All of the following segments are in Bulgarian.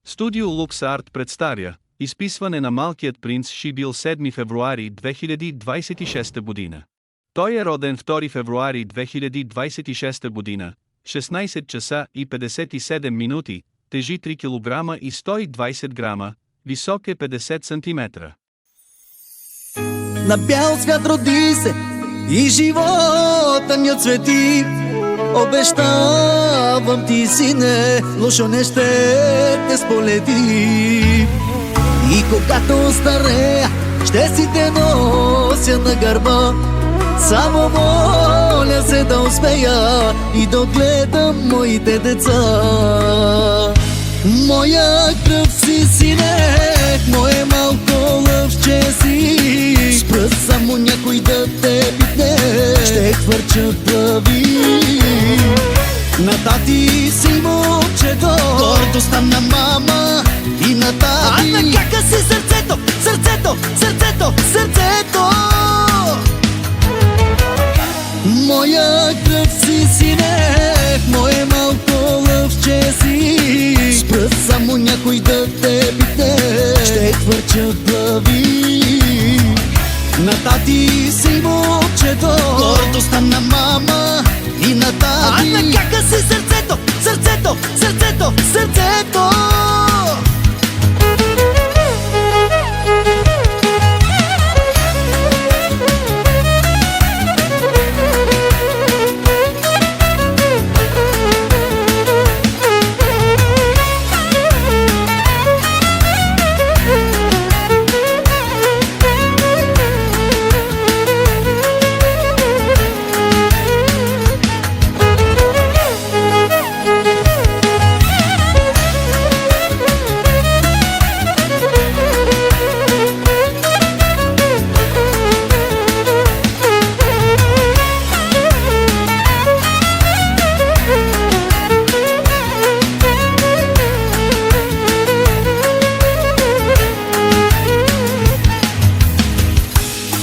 Студио Лукс Арт представя изписване на Малкият принц Шибил 7 февруари 2026 година. Той е роден 2 февруари 2026 година, 16 часа и 57 минути, тежи 3 кг и 120 грама, висок е 50 см. На бял свят роди се и живота ми отцвети. Обещавам ти, сине, лошо не ще те сполети. И когато старея, ще си те нося на гърба. Само моля се да успея и да отгледам моите деца. Моя кръв си, сине, мое малко лъвче си. Спра само някой да те битне, ще хвърчат глави. На тати си момчето, гордостта на мама и на тати. А на кака си сърцето, сърцето, сърцето, сърцето. Моя кръв си, сине, мое малко лъвче си. Спра само някой да те битне, ще хвърчат глави. На тати си момчето, гордостта на мама и на тати. А на кака си сърцето, сърцето, сърцето, сърцето.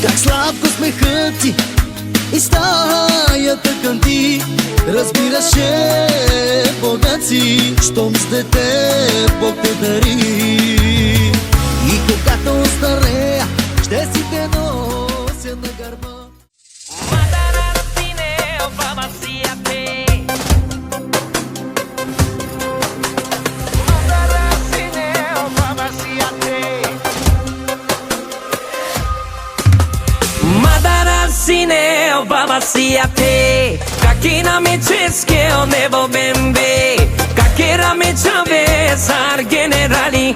Как сладко смехът ти и стаята кънти. Разбираше богат си, щом с дете Бог те дари. И когато старея, ще си те нося на гърба. Sine o baba siate, kakina me cheske o nebo bembe, kakera me chave sar generali,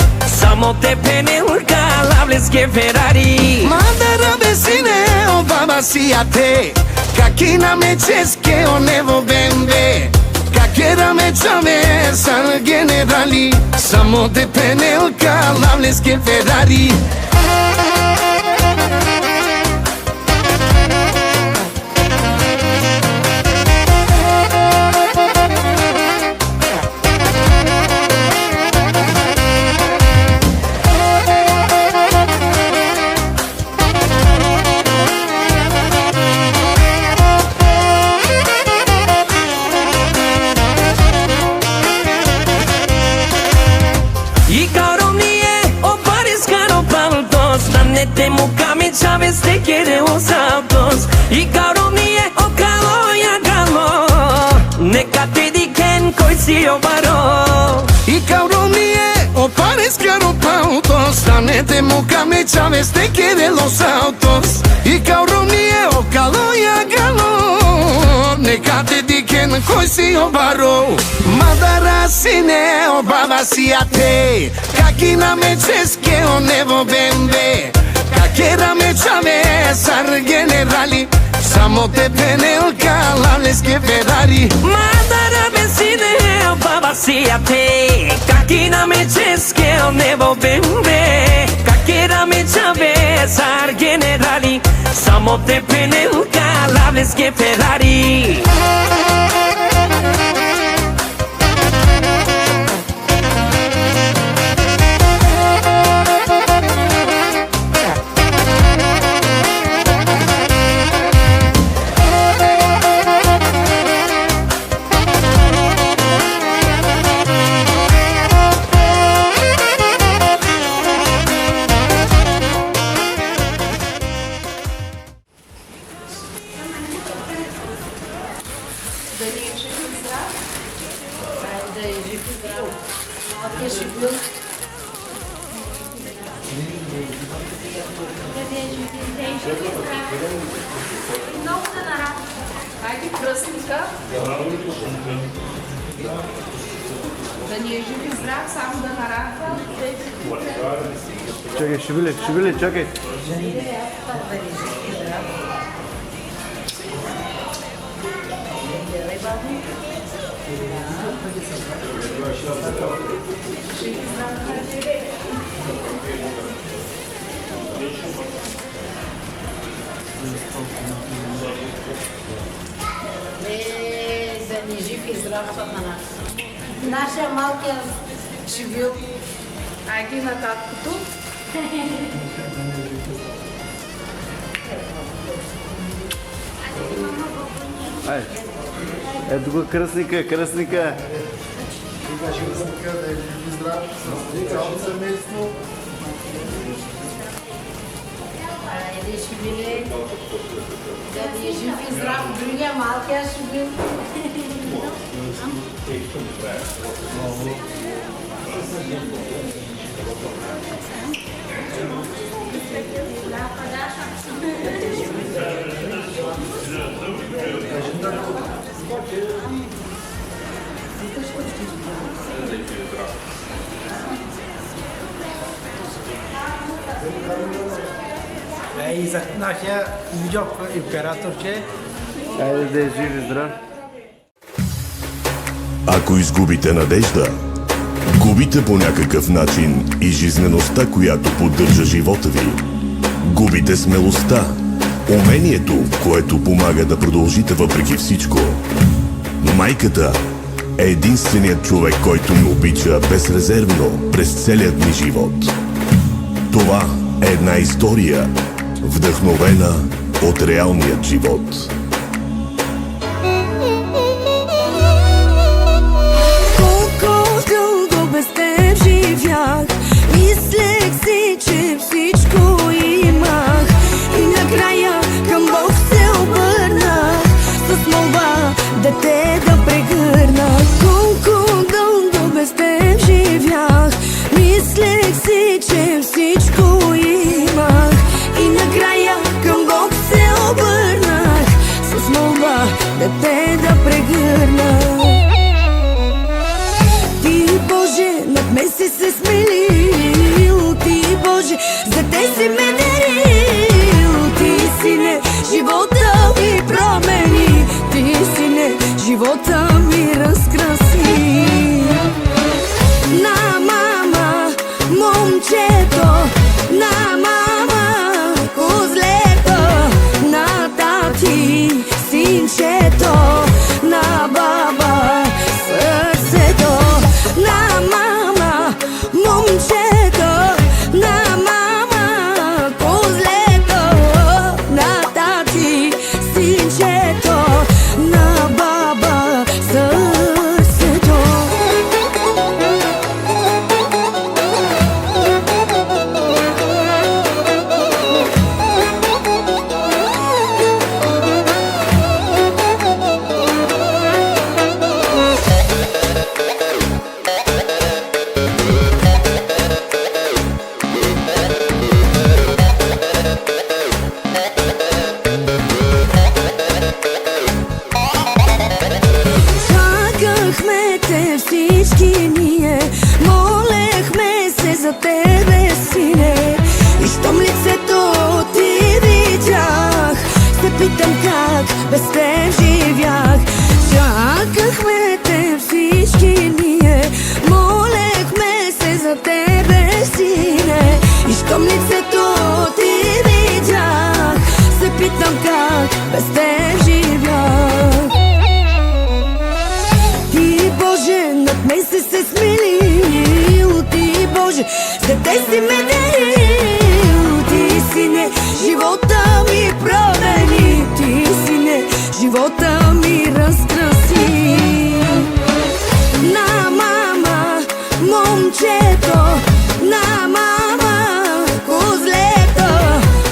samo te penelka lavleske Ferrari. Mandara besine o baba siate, kakina me cheske o nebo bembe, kakera me chave sar generali, samo te penelka lavleske Ferrari. Te mucami Chavez te quiere los autos y caro mie o calo ya calo ne cate di ken coisi o baro y caro mie o pares caro pautos ne te mucami Chavez te quiere los autos y caro mie o calo ya calo ne cate di ken coisi o baro madara sine o baba siate kakina me cheske o nebo bembe. Kakera me chave sar generali, samo te penelka lavleske Ferrari. Madara besine o baba siate, kakina me cheske o nebo bembe. Kakera me chave sar generali, samo te penelka lavleske Ferrari. Хайде, кръстника. Да ни е жив и здрав, само да нарадва. Чакай, шибиле, чакай. Да ни жив и здрав на нас. Нашия малкия шибил. Айде на таткото. Ай, ето го кръстника. Да е жив и здрав с цялото семейство. Айде шибиле. Да ни е жив и здрав. Другия малкия шибил. И за нашия видео император, че Айде да е жив и здрав. Ако изгубите надежда, губите по някакъв начин и жизнеността, която поддържа живота ви. Губите смелостта, умението, което помага да продължите въпреки всичко. Майката е единственият човек, който ни обича безрезервно през целият ни живот. Това е една история, вдъхновена от реалният живот. Колко дълго без теб живях, мислех си, че всичко имах, и накрая към Бог се обърнах с молба дете да прегърна. Колко дълго без теб живях, мислех си, че всичко имах, и накрая към Бог се обърнах с молба дете да прегърна. Ти, Боже, над мен си се смилил, Ти, Боже, за те си ме дарил. Ти, Сине, живота ми промени, Ти, Сине, живота ми разкраси. На мама, момчето, на мама, козлето, на тати, синчето, на баба, сърцето. На мама, момчето, на мама, козлето, на тати, синчето, на баба, сърцето. Чакахме те всички ние, молехме се за тебе, Сине, и щом лицето ти видях, се питам как без теб живях. Чакахме те всички ние, молехме се за тебе, Сине, и щом лицето ти видях, се питам как без теб живях. Ти, Боже, над мен си се смилил, Ти, Боже, за те си ме дарил. Ти, Сине, живота ми промени, Ти, Сине, живота ми разкраси. На мама, момчето, на мама, козлето,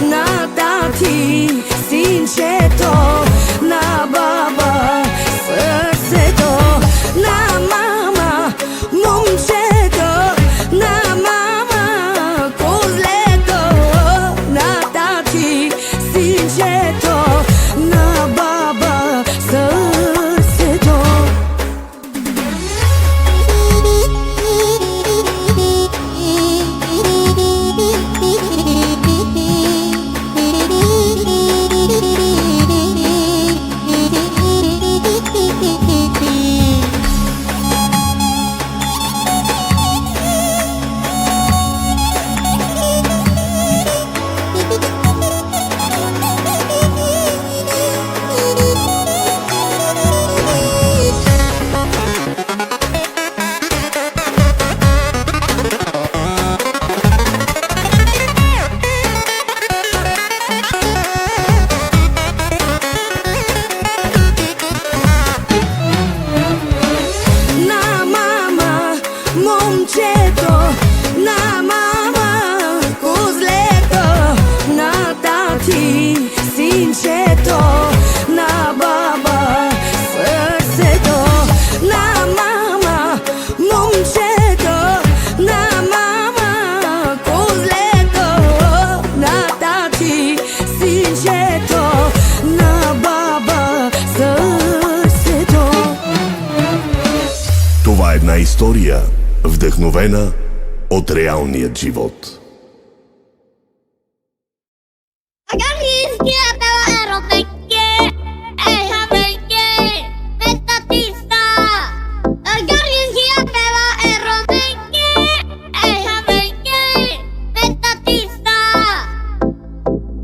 на тати, синчето, на баба, сърцето. На мама, момчето, на мама козлето, на тати синчето, на баба сърцето, на мама момчето, на мама козлето, на тати синчето, на баба сърцето. Това е една история, вдъхновена от реалният живот.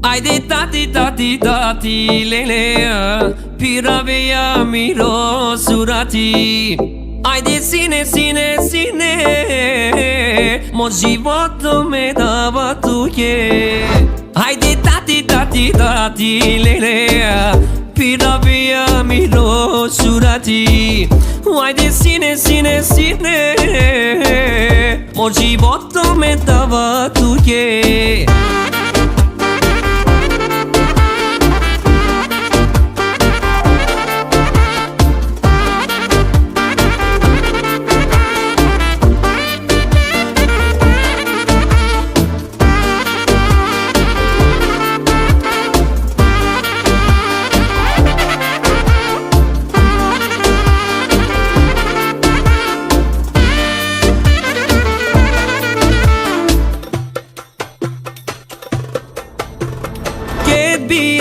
Haide tati tati tati lelea Piravea mirosurati Haide sine sine sine Mor život me dava tuye Haide tati tati tati lelea Piravea mirosurati Haide sine sine sine Mor život me dava tuye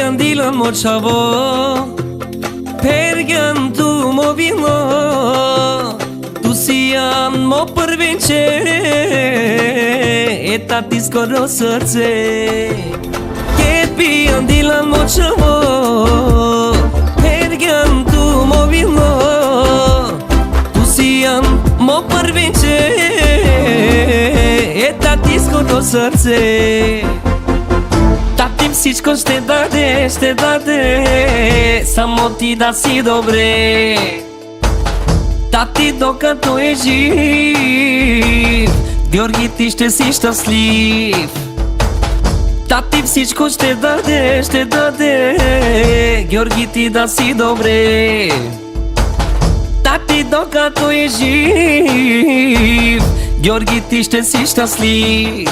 Andila mochavo Pergantu mo vino Tu siam mo prvenče Eta ti skoro srce Kad bi andila mochavo Pergantu mo vino Tu siam mo prvenče Eta ti skoro srce Tati всичко ще даде Само ти да си добре Тати докато е жив Георги ти ще си щастлив Тати всичко ще даде Георги ти да си добре Тати докато е жив Георги ти ще си щастлив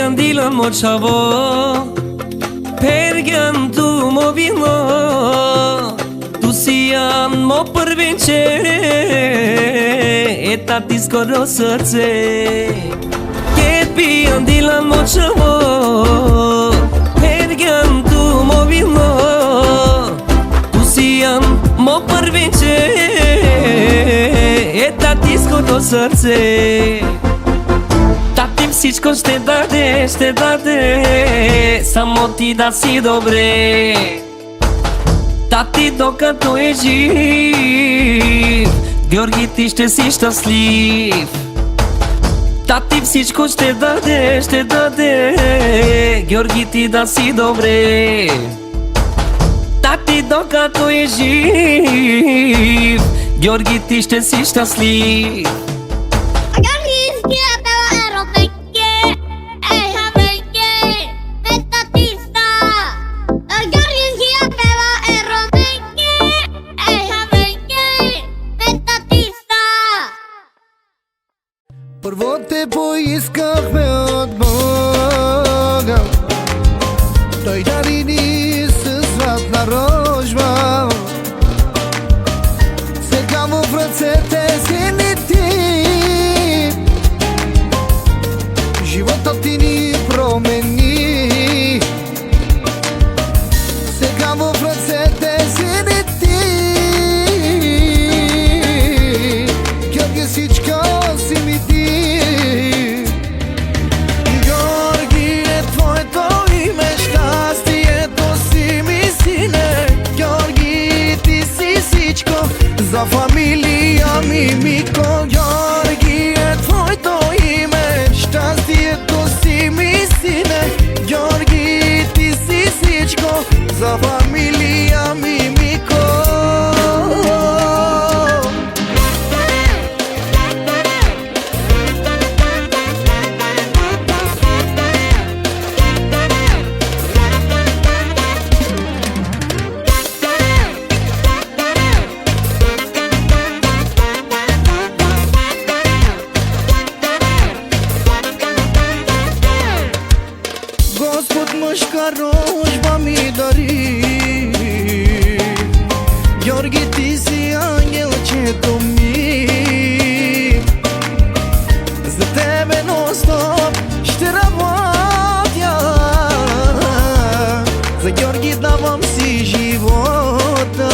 Andila mochavo Pergantu mo vino Tu siam mo prvenče Eta ti skoro srce Kad bi andila mochavo Pergantu mo vino Tu siam mo prvenče Eta ti skoro srce Tati всичко ще даде Само ти да си добре Тати докато е жив Георги ти ще си щастлив Тати всичко ще даде Георги ти да си добре Тати докато е жив Георги ти ще си щастлив Първо те поискахме от Бога, Той дари ни със златна рожба. Сега в ръцете си ни ти, животът ти ни промени. Сега в ръцете си ни ти, familia Mimico. Георги е твоето име, щастието си ми сине. Георги, ти си всичко за familia Mimico. Господ мъжка рожба ми дари. Георги, ти си ангелчето ми. За тебе нон-стоп ще работя. За Георги давам си живота.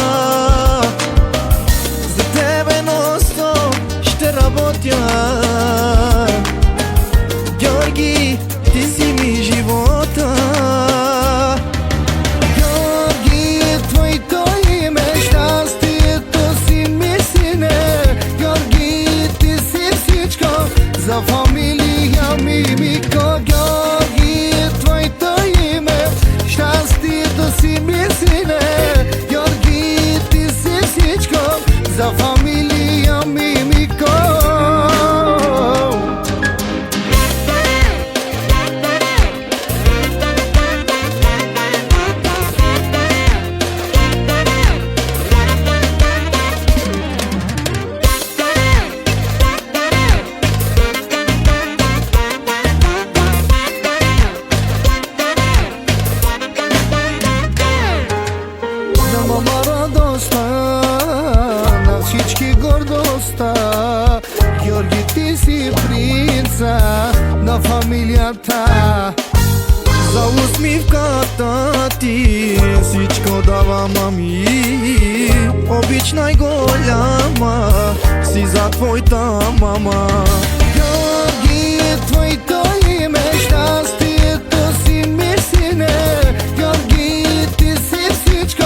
За тебе нон-стоп ще работя. Георги, ти си ми живота. Георги е твоето име, щастието си ми сине. Георги, ти си всичко за familia Mimico. Георги е твоето име, щастието си ми сине. Георги, ти си всичко за familia Mimico. На мама радостта, на всички гордостта. Георги, ти си принца на фамилията. За усмивката ти всичко давам, ами. Обич най-голяма си за твоята мама. Георги е твоето име, щастието си ми сине. Георги, ти си всичко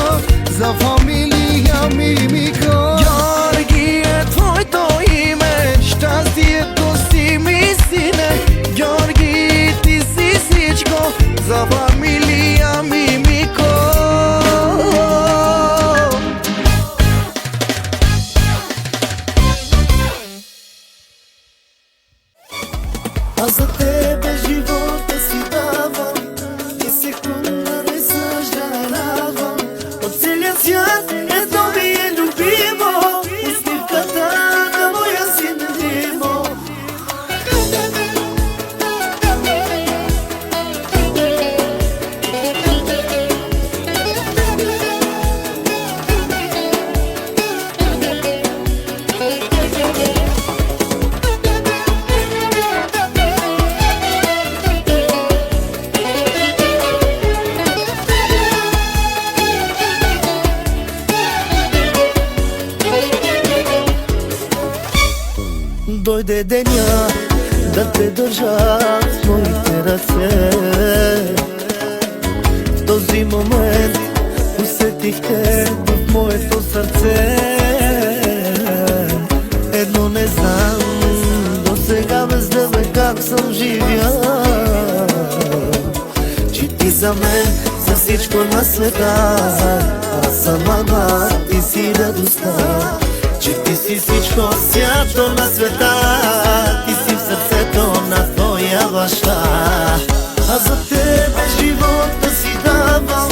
за familia Mimico. Георги е твоето име, щастието си ми сине. Георги, ти си всичко за familia Mimico. Аз за тебе живота си давам и секунда не съжалявам. От целия свят едно ми е любимо, усмивката на моя син Димо. Дойде деня да те държа в моите ръце. В този момент усетих те в моето сърце. Едно не знам до сега без тебе как съм живял, че ти за мен за всичко на света. Аз съм ама, ти си радостта, че ти си всичко свято на света. Ти си в сърцето на твоя баща. А за тебе живота си давам,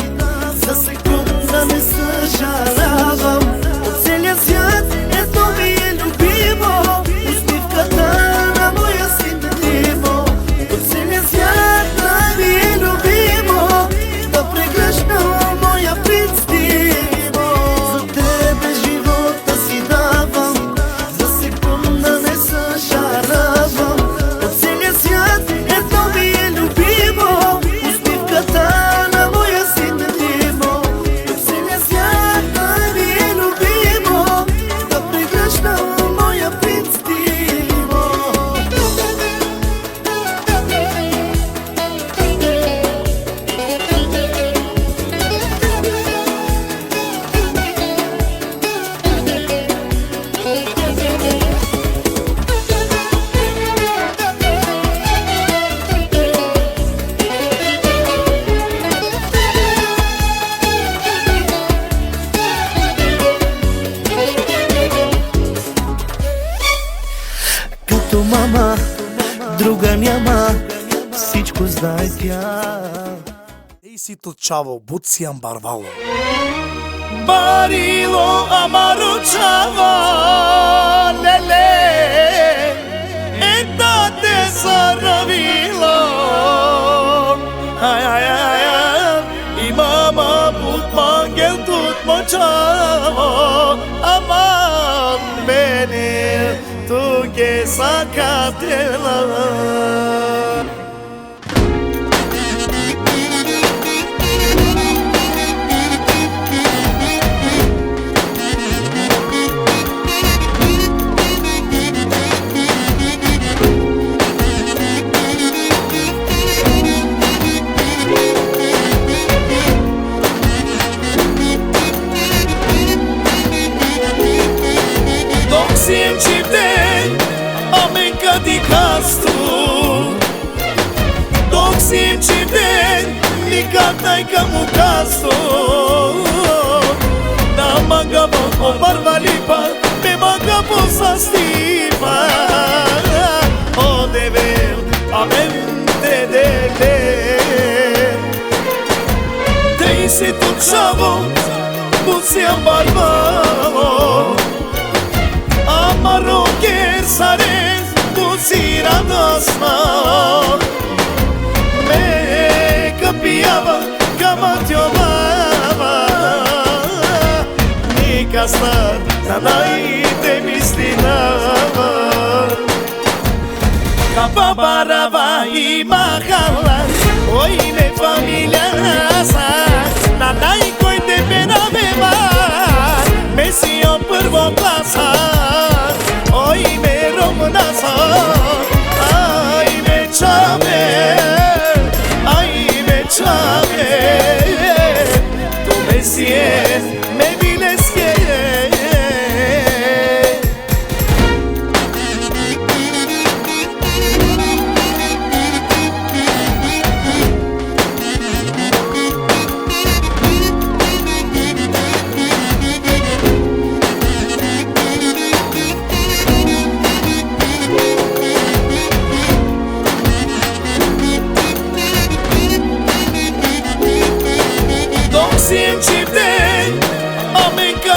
за секунда не съжалявам. От целия свят едно ми е любимо, усмивката на моя син Димо. От целия свят ми е любимо, да прегръщам моя принц Димо. За тебе живота си давам, за секунда не съжалявам. От целия свят едно ми е любимо, като мама, друга няма, всичко знае тя. Ей си чаво, буциям барвало. Barilo amaro chava lele eta te saravilo ay ay ay ay mama put mangel tut mochavo aman beni tu ke sakatela. Di castu Doxim ciden Nicatai camu castu Na magabo o barbalipa Me magabo sa stipa O devel amente dele Trei se tu chavo Buziam barbalo Amaro che sarei si radosna me capiava каматьовава никасна нанаите мислинава капабарава и махала ой не фамилия са нанай кой те пенавева месио първо класа ой ме ромнаса ай ме чаме ай ме чаме tu me sies me viles que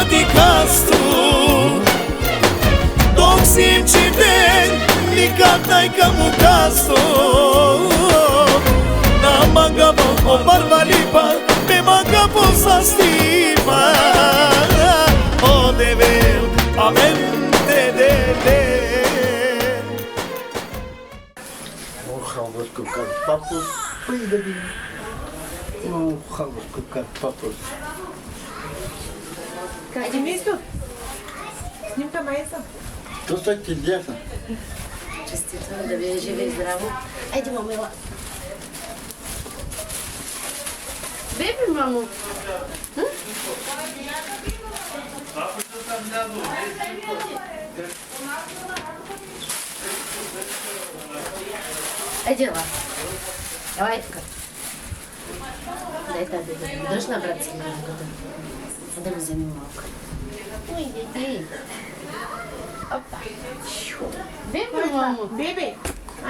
di castu Doxim ciden Nicatai camu castu Na magabo o barbalipa Me magabo sa stipa O devel amente dele Халваш кукар папус, пойдади. Халваш кукар папус. Хайде, Мисто. Снимка майца. То са ти дяса. Честито, да ви е живе и здраво. Айде, мамила. Беби, мамо. Айде, ла. Давай тук. Дай тази да ми дъжна, брат си, да ми вземи малко. Ой, дети. Опа. Беби, мамо. Беби.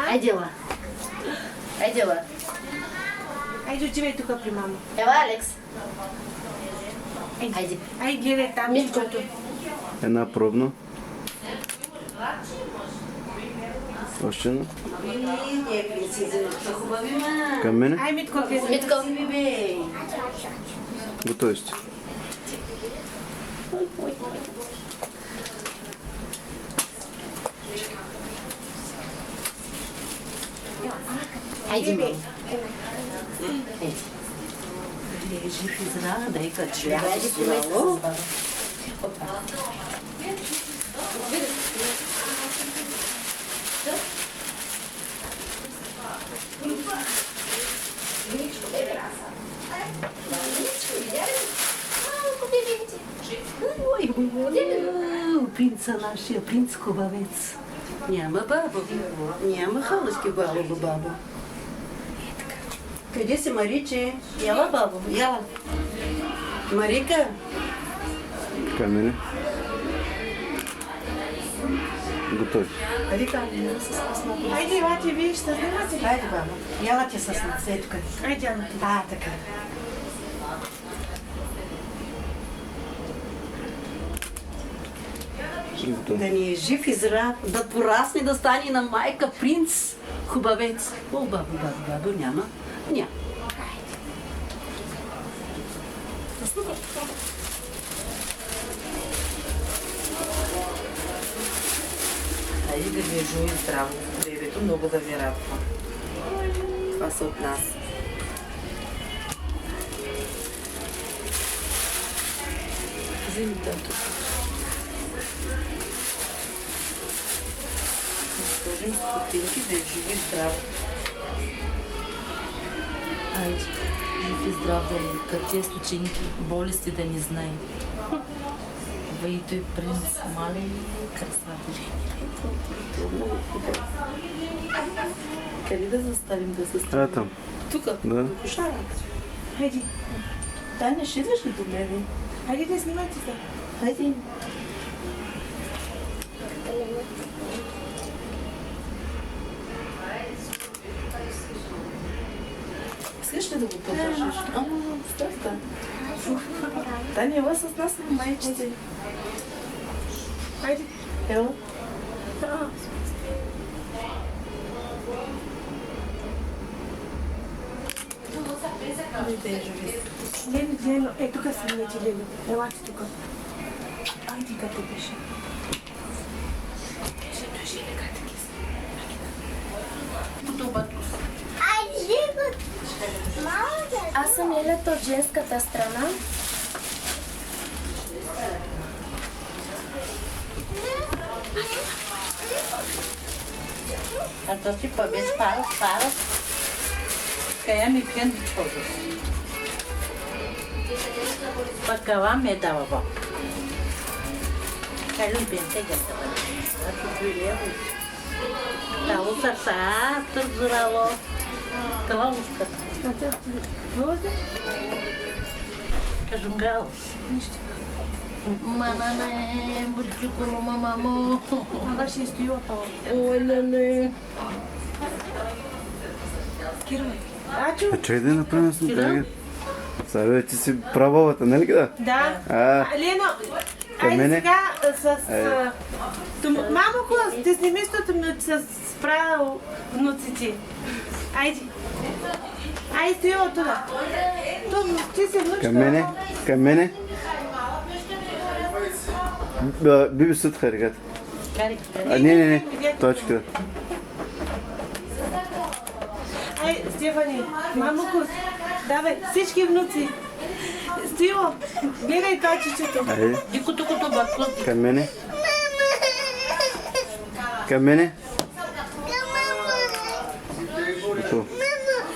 Айде, ла. Айде, ла. Айде, отивай тук при мама. Ева, Алекс. Айде. Айде, гледай там. Митчото. Една пробна. Още едно. Към мене. Ай, Митко, гледай. Митко. Готови сте. Айде, мамо. Айде. Жив и здрав, дай качу. Айде, мамо. Опа. Принца нашия, принц хубавец. Няма бабо, няма халъчки бабо, бабо. Къде си, Мариче? Яла, бабо, яла. Марика? Към мене. Готови. Рика, не с нас много. Хайде, елате, вие ще снимате. Хайде, баба. Яла ти с нас, ей тук. Хайде, Ана. А, така. Готови. Да ни е жив и здрав, да порасне, да стане на майка принц, хубавец. О, бабо, няма. Няма. Хайде да ви е живо и здраво, бебето, много да ви радва. Това са от нас. Вземи тато. Сложим стотинки, да е жив и здрав. Айде, жив и здрав да е, като тия стотинки, болести да не знае. И той принц, мале красавица. Къде да заставим да се ставим? Там. Тук? Да. Кошара. Хайде. Таня, ще идваш ли до мен? Хайде да снимате се. Хайде. Искаш ли да го поддържаш? Стърта. Таня, ела с нас на майчите. Хайде. Ела. Лено, тук снимате, Лено. Елате тук. Айде, като беше. Аз съм Елята от женската страна. А то ти па без парус. Кая ми пиен di чозо. Пакава ме дава ба. Кай лум пиен тега сава. А ти прилево. Тало сарса, тързурало. Това уската. Кажунгал. Мама не, бурчуко, мамо. Ага, ще стои опала. Ой, леле. Ачо? Чай да направим снимка. Сега ти си правовата, нали да? Да. Лено, Към айде мене? сега с... Мамоко, ти сни местото ми с справа внуците. Айде. Айде, стои от това. Ти си внучка. Към мене? Към мене? Биби съд харигат. Не. Точка. Ай, Стефани, мамоко, давай, всички внуци. Стиво, гледай точичето. Айде. Дикото бакло. Към мене? Към мене? Готово.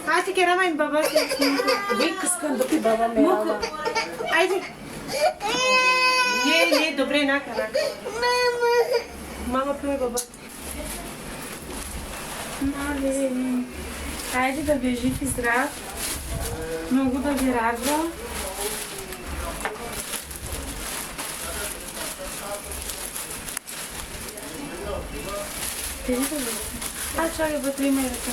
Аз ти керама им баба си. Вика искам да ти баба ме рама. Айде. Не, добре, нака. Мама пие баба. Мале. Айде да ви е жив и здрав. Много да ви радва. Чакай, вътре има и ръка.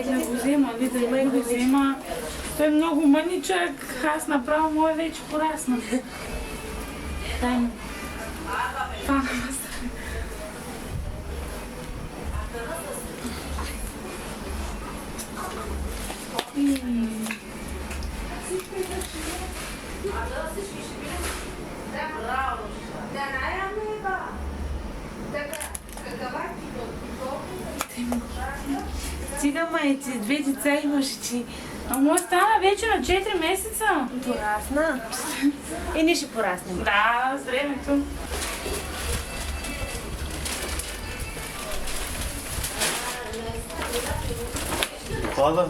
Да го взема, да го взема. Той е много мъничък, аз направо мой вече порасна. Дай ми. Стига, майци, две деца имаш ти. Ама стана вече на 4 месеца. Порасна. И ние ще пораснем. Да, с времето. Доклада.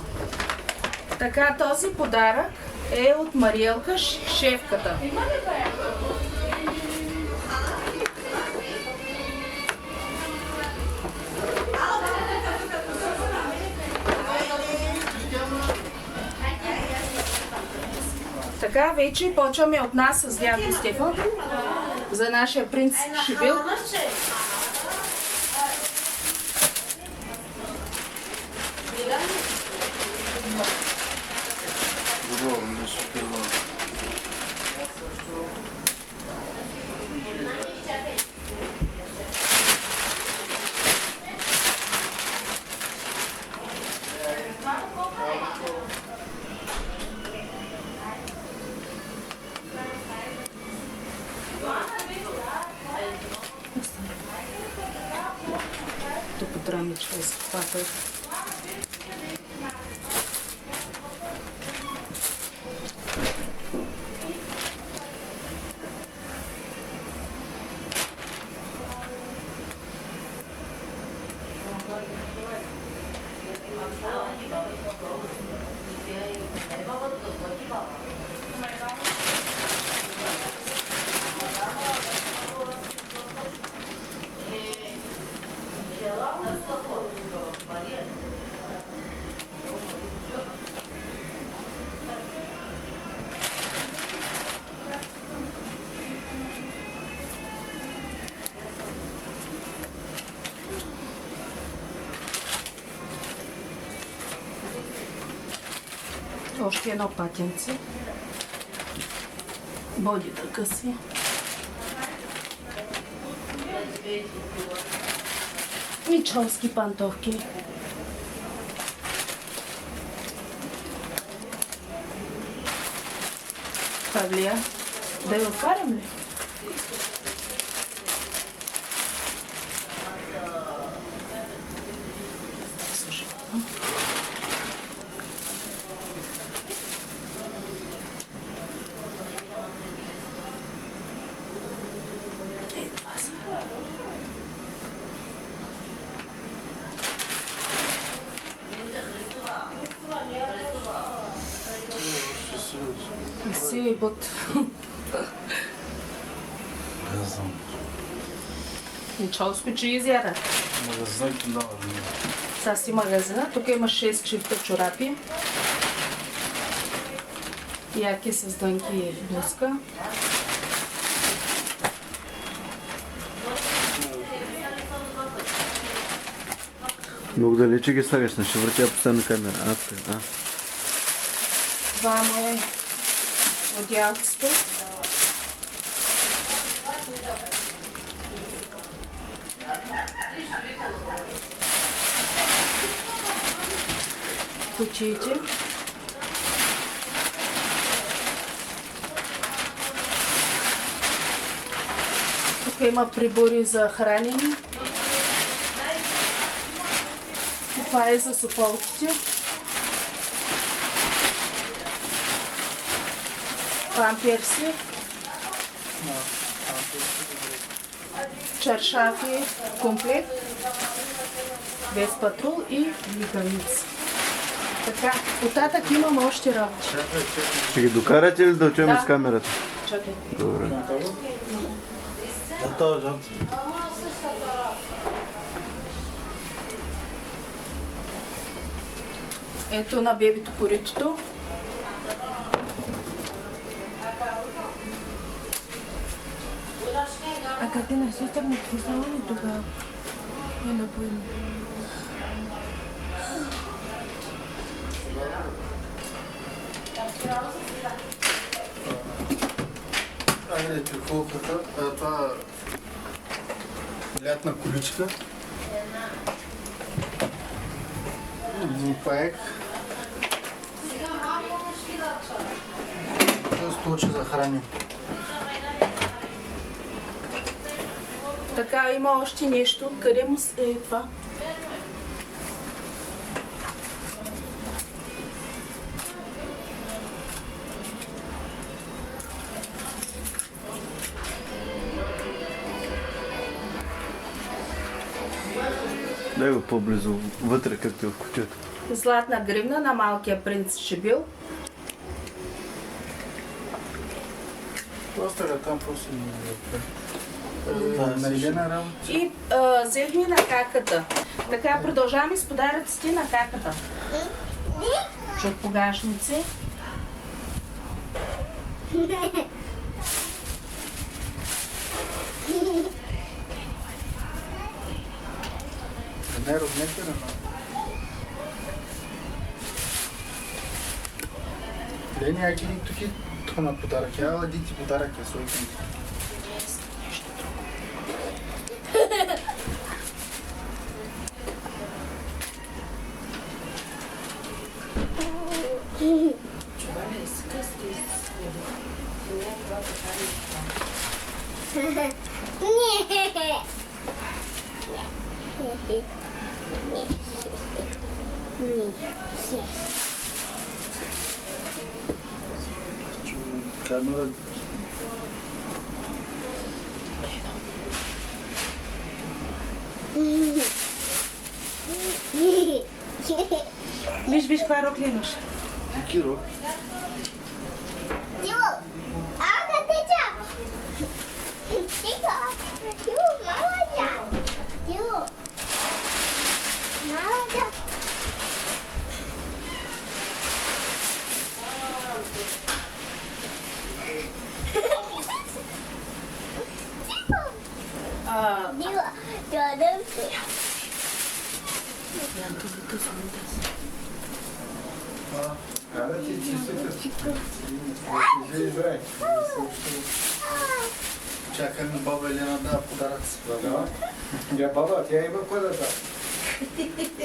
Така, този подарък е от Мариелка, шефката. Така, вече почваме от нас с дядо Стефан за нашия принц Шибил. Тук драмичка е схвата. Още едно патенце. Боди да къси. Мичовски пантовки. Павлия, да я отварям ли? Си бот. Не знам. Мичовско, че изяда. Магазинът да. Сега си магазина. Тук има 6 чифта чорапи. Яки с дънки и блузка. Много далече ги слагаш, не ще въртя постоянно камера. Това е одеялцето. Кучиите. Тук има прибори за хранене. Това е за суполките. Памперси. Чаршафи комплект. Без патрул и лигавици. Така, оттатък имам още работи. Ще ги докарате ли да отиваме с камерата? Чакай. Добре. Ето на бебето коритото. А как не се стъпне познава ли тогава? Не напоим. Айде, триколката, това лятна количка. Един паек. Това столче за хранене. Така, има още нещо. Къде му е това? Дай го по-близо, вътре както е в кутията. Златна гривна на малкия принц Шибил. Остава там просто нарежена работа. И взехме на каката. Така, продължаваме с подаръците на каката. Чук погашници. Не розмете на Лени, айде ли тук това на подарък? Ела ди ти подарък е свой към. Камера. Виж каква рокля имаш. Какви рок? Чакаме баба Елена да подарък си. Я баба, тя има кой да дава.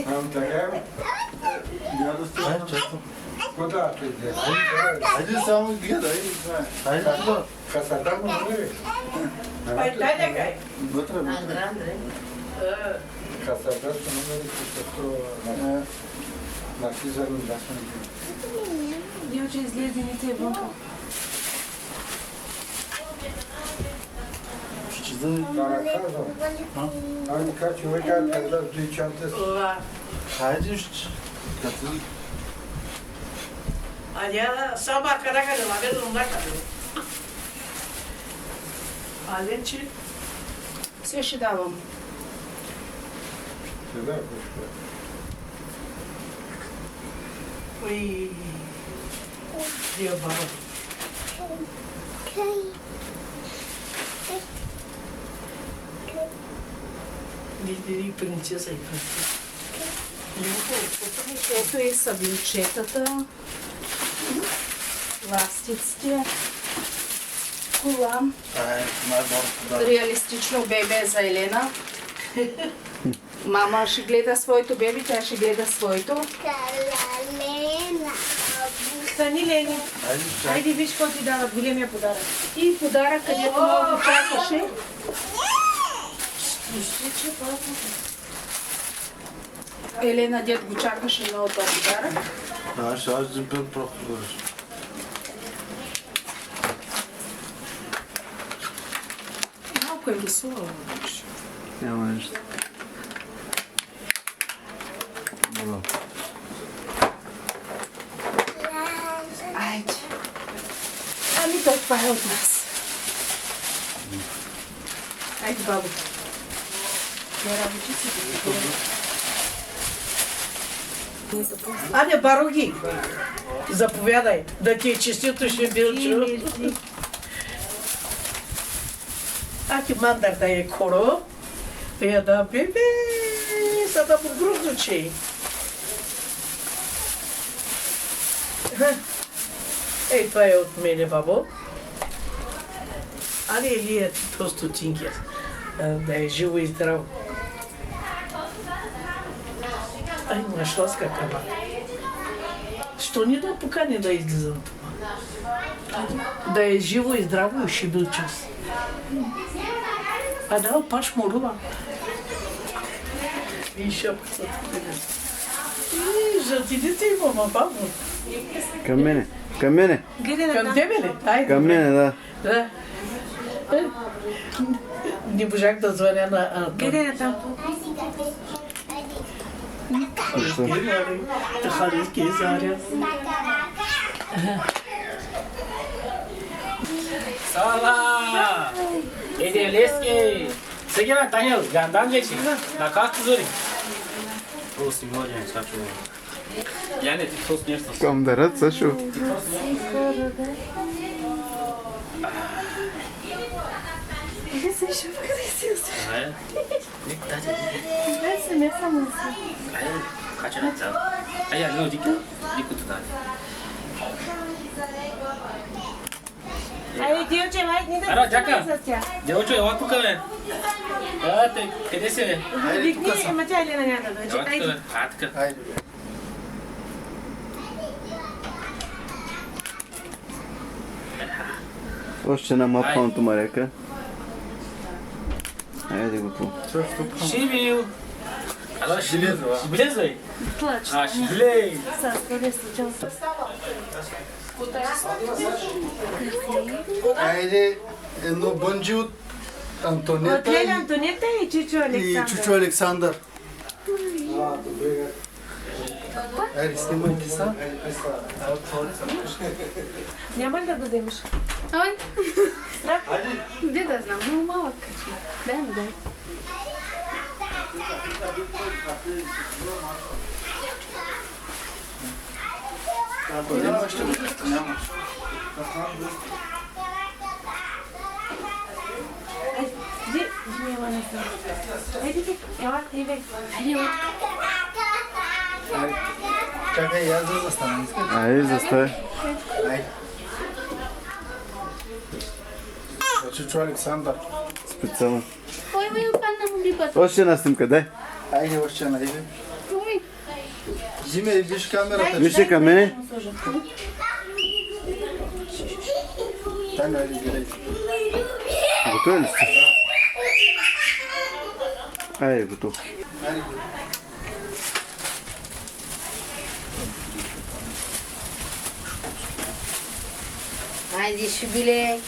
Ам така е. Куда ти иде? Айде само гледай. Айде да. Касата му не. Дай така. Вътре. Андре. Касата ще намери защото на физарно да се не. Дивче, излезе ни те вънка. Ще да казвам. Ами как човека когда двичанте хайде ще. Като Аля, сама карака да лаге да умака. Аленче. Все ще давам. да гушка. Ой. Дио баба. Диди принцеса и принцеса. Ето и са вилчетата, ластиците, кола, реалистично бебе за Елена. Мама ще гледа своето бебе, тя ще гледа своето. Стани, Лени. Айде виж какво ти дават, големия подарък. И подарък, където много чакаше. Елена дед го чакаше много този подарък. Аз един път просто бъдеш. Малко е весело. Няма нещо. Браво. Айде. Ами това е от нас. Айде, бабо. Не работи си. Аня, бароги, заповядай, да ти е честито ще билчо. Аки мандар да е коро, я да бебе, за да погрузучи. Ей, това е от мене, бабо. Али Елия, то стотинки, да е живо и здраво. Ай, машласка каба. Що ни да покани да излизам това? Да е живо и здраво и ще бил час. А да, паш морува. И шапката. И жълтините имам, бабо. Към мене. Към мене. Към тебе ли? Айде. Към мене, да. Да. Не можах да звъня на Антон. Гледай на там. Халиски заря. Sala! Edeleschi! Сега, Таня, гандан вече. На как зори? Просто младен, сачу. Я не ти просто нещо. Кам да рад, Сашо. Ай, Дилче, хайде, не да Ара, се чака. с тях. Делчо, ела тук, бе. Къде си, бе? Викни, ама тя Елена няма да дойде. Ела тук, Айде. бе. Така. Още една мапа на Томарека. Айде го по. Шибил! Ала, шибил, бе. Точно. А, шибилей! Айде, едно бънджи от Антонета От Леля Антонета и Чичо Александър. и Чучо Александър. Добре. Айде, снимайте са. Няма ли да го вземеш? Ай, Страх? де да знам, много малък. Дай ми, дай. Ди, няма не съм. Айде ти, ела, идей. Чакай, я за застана. Айде, застай. Айде. Чучо Александър. Специално. Ой, опана му бибата. Още една снимка, дай. Айде, още една, айде. Взиме, виж камерата. Вижте към мене. Таня, айде, гледай. Готови ли сте? Айде, готов. Айде, Айде, Шибиле.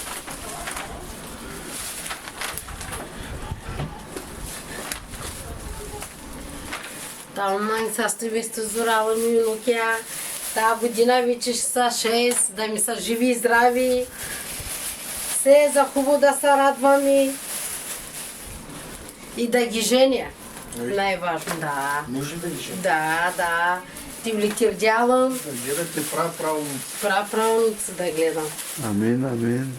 Талман са сте зорава ми внукя. Та година вече ще са 6, да ми са живи и здрави. Все за хубаво да се радваме. И да ги женя. Най-важно, да. може да ги женя. Да. Ти влетирдялам. Да гледате праправници. Праправници да гледам. Амин, амин.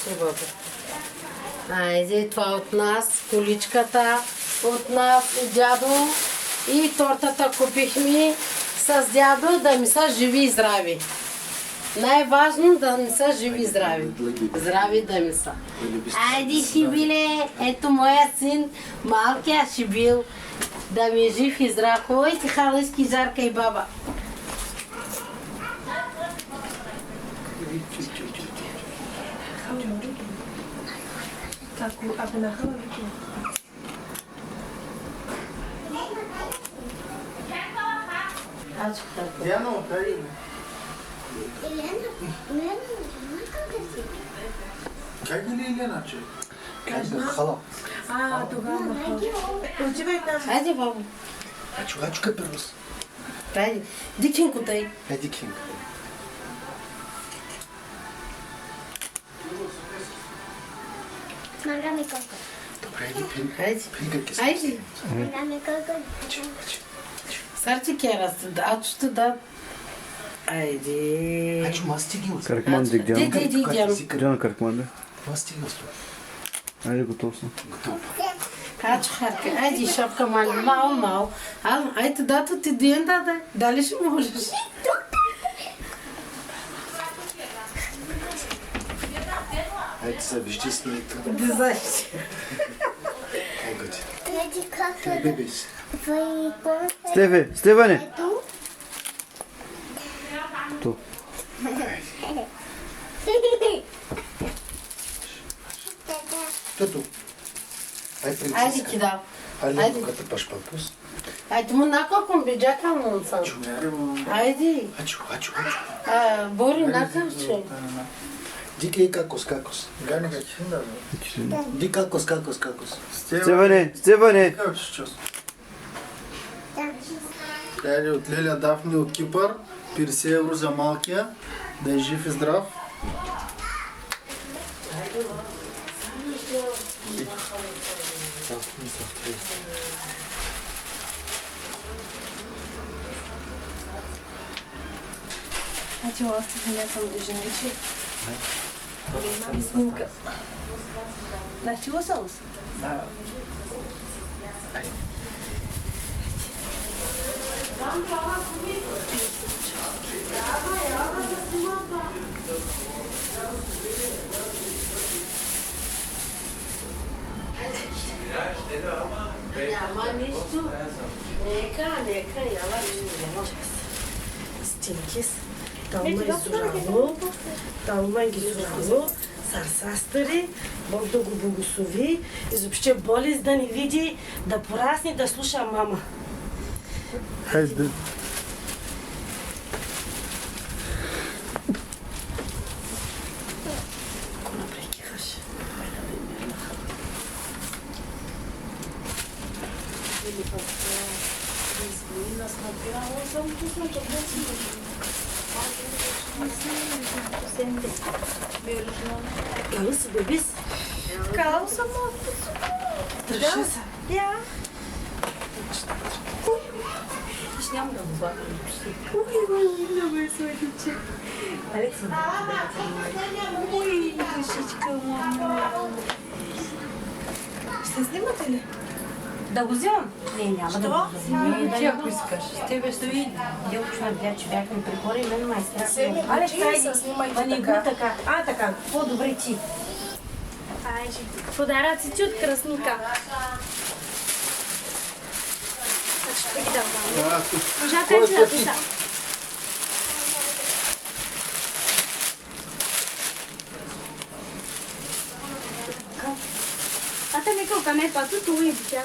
Свобода. Айде, това от нас, количката от нас, от дядо и тортата купихме с дядо да ми са живи и здрави. Най-важно да ми са живи и здрави. Здрави да ми са. Айде, Шибиле, ето моя син, малкия Шибил, да ми е жив и здрав. Ой, ти халъшки, жарка и баба. Ако нахала, Диана, отдай. Как ли Елена, че? Как да хала? тогава. Отивай там. Айде, бабо. Ачу каперус. Айде, дикинко тай. Айде, кинг. Мага ми колко. Добре, айде, пин. Айде. Пин, как Айде. Мага ми колко. Сарче кера, ачуто да. Айде. Ачу, мастиги. Каркман, дигдяно. Дигдяно. Каркман, да. Мастиги. Айде, готов съм. Ачу харка, айде шапка мал. Айде дата ти диен да. Дали ще можеш? Айде са, вижте снимите. Да знаеш. Ай, готи. Еди как Бебес. Стефане! То. Тото. Ай, принцеска. Айде ти дам. Айде, като пашпапус. Айде му наколком биджака му сам. Айде. Ачу. Бори накъв че. Дикий какос. Гани как хинда. Ди какос. Стефане! Дали от Леля Дафни от Кипър. 50 евро за малкия. Да е жив и здрав. Значи още не съм да женичи. Имам снимка. Значи усълс? Да. Няма нищо. Нека, няма нищо. Стинкис. Талма изурало, талма ги изурало, сарсастари, Бог да го благослови, изобщо болест да не види, да порасне, да слуша мама. Хайде. Кало си, бебис? Кало съм от... Страши се. Я. Аз нямам да го бавя. Много е сладиче. Алекса, Ой, душичка, мама. Ще снимате ли? да го вземам? Не, няма да го вземам. Ти ако искаш. С тебе стои. Делчо, че бяхме при хора и мен май Семи, страшно. Алекс, се снимайте така. така. А, така. По-добре ти. Айде, подаръците от кръсника. Ще ги дам. Можете ли да писа? Ата нека окаме пато това и битя.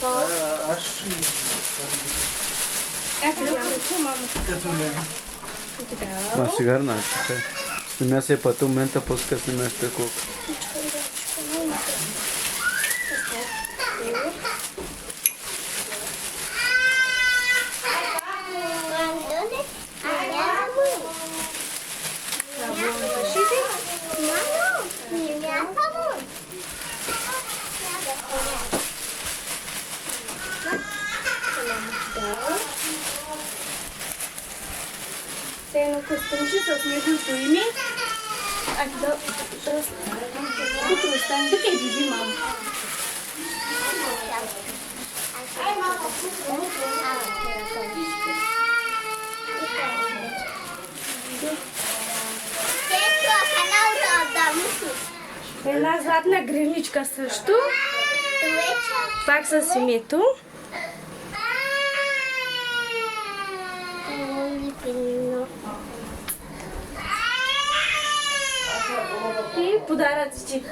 Аз ще... Ето я речу, мама. Като не. Ma sigarna, sнимя се пътя, момента пуска снимя ще колко. Се едно костюмче с неговото име. А да отростане. Тук е биби, мама. Една златна гривничка също. Пак с името. И подаръците.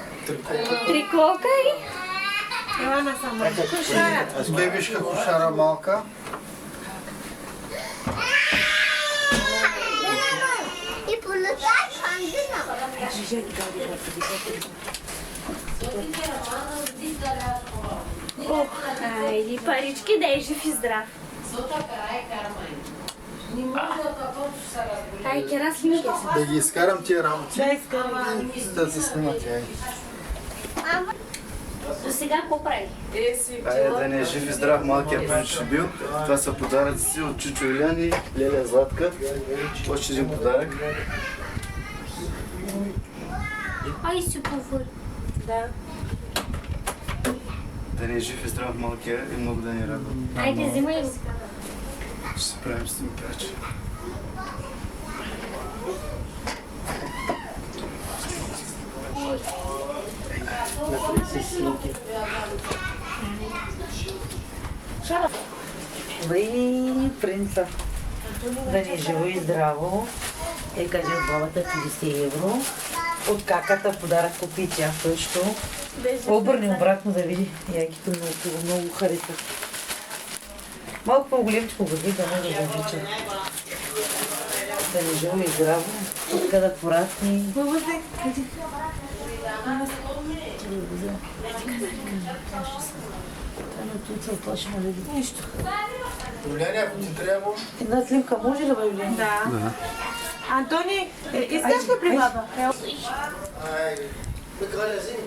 Триколка и... Ана само. Кошара. Аз бебешка кошара малка. И полетай хандина. Ох, айди парички, да е жив и здрав. Ай, кера снимки са. Да ги изкарам тия работи. Да изкарам. Да се снимат. До сега какво прави? Айде да не е жив и здрав малкият принц ще бил. Това са подаръци от Чичо Илян и Леля Златка. Още един подарък. Ай, си повър. Да. Да не е жив и здрав малкия и много да ни радва. Айде, взимай го. Ще се правим с тим прачи. Бай, принца. Да ни живо и здраво. Е, кажи от бабата 50 евро. От каката подарък купи тя също. Обърни обратно да види. Якито много хареса. Малко по-големчко го види, да може да обича. Да ни живо и здраво. Тук да порасни. Бъбъзе, къде? Нищо. Юлиане, ако ти трябва... Една сливка може ли, бе, Юлиане? Да. Антони, искаш ли при баба? Айде. Бе, вземи.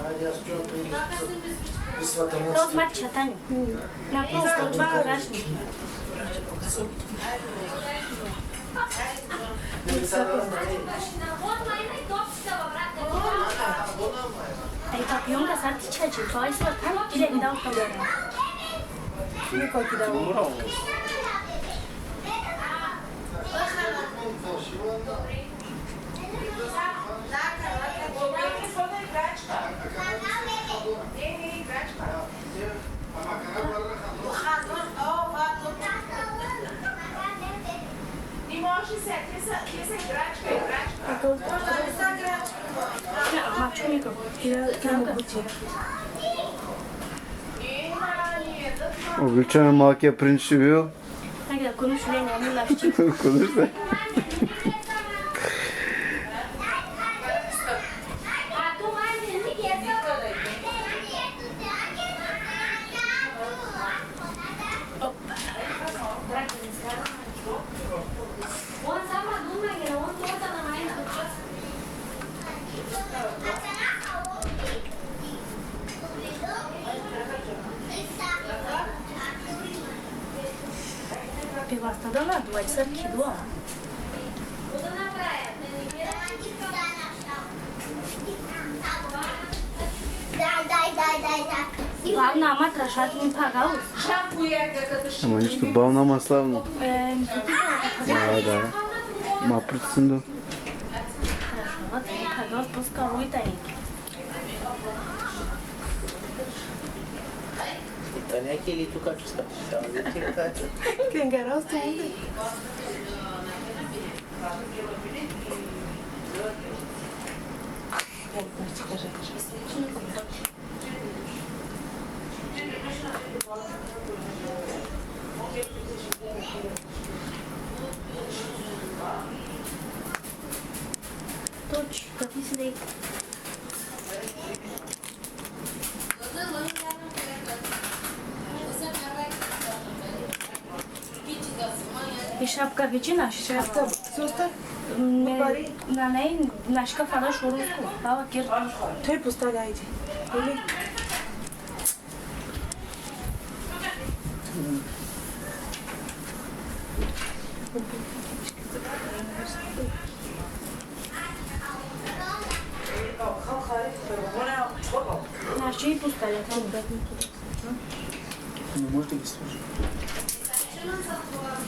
Айде, аз чувам при свата му. То смача, Таню. Напълно това грашни. Ей, папионка, сега ти чече. Това е свата. Или е дал към мен. Никой ти дава. Не може се, ти са играчка. Мачо никой. Тя му бучи. Обичаме малкия принц Шибил. Хайде да конуш Леня, не лащи. Конуш се. Пивasta da na dua, isso aqui do ó. Главна, ама трашат ми пагал. Ама нищо бавно, ама славно. Да. Ма притесен. Трашат ми пагал, спускал уитайки. Таня aquele tu que está. Quem garou tudo. Todos, какие сидят. И шапка вечина, шапка. Сустав? На нея на шкафа да шоруско. Баба кир. Той поставя, айде. Или? Наши и поставя. Не може да ги сложи.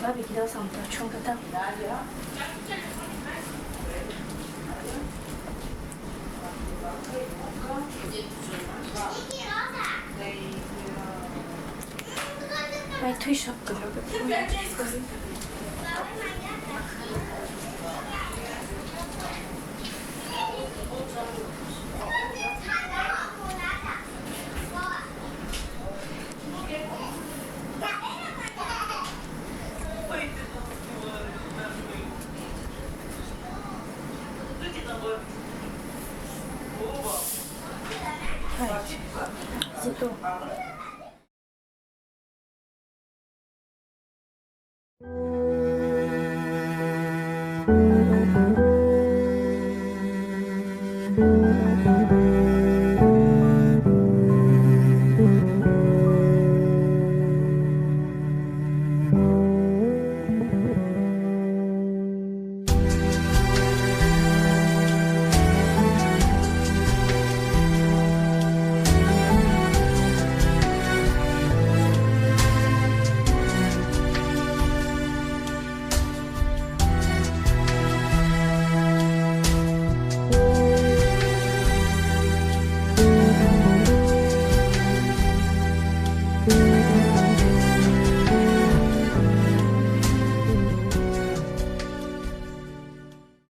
Баби, кидал съм прачунката. Ай, той шапка. Зато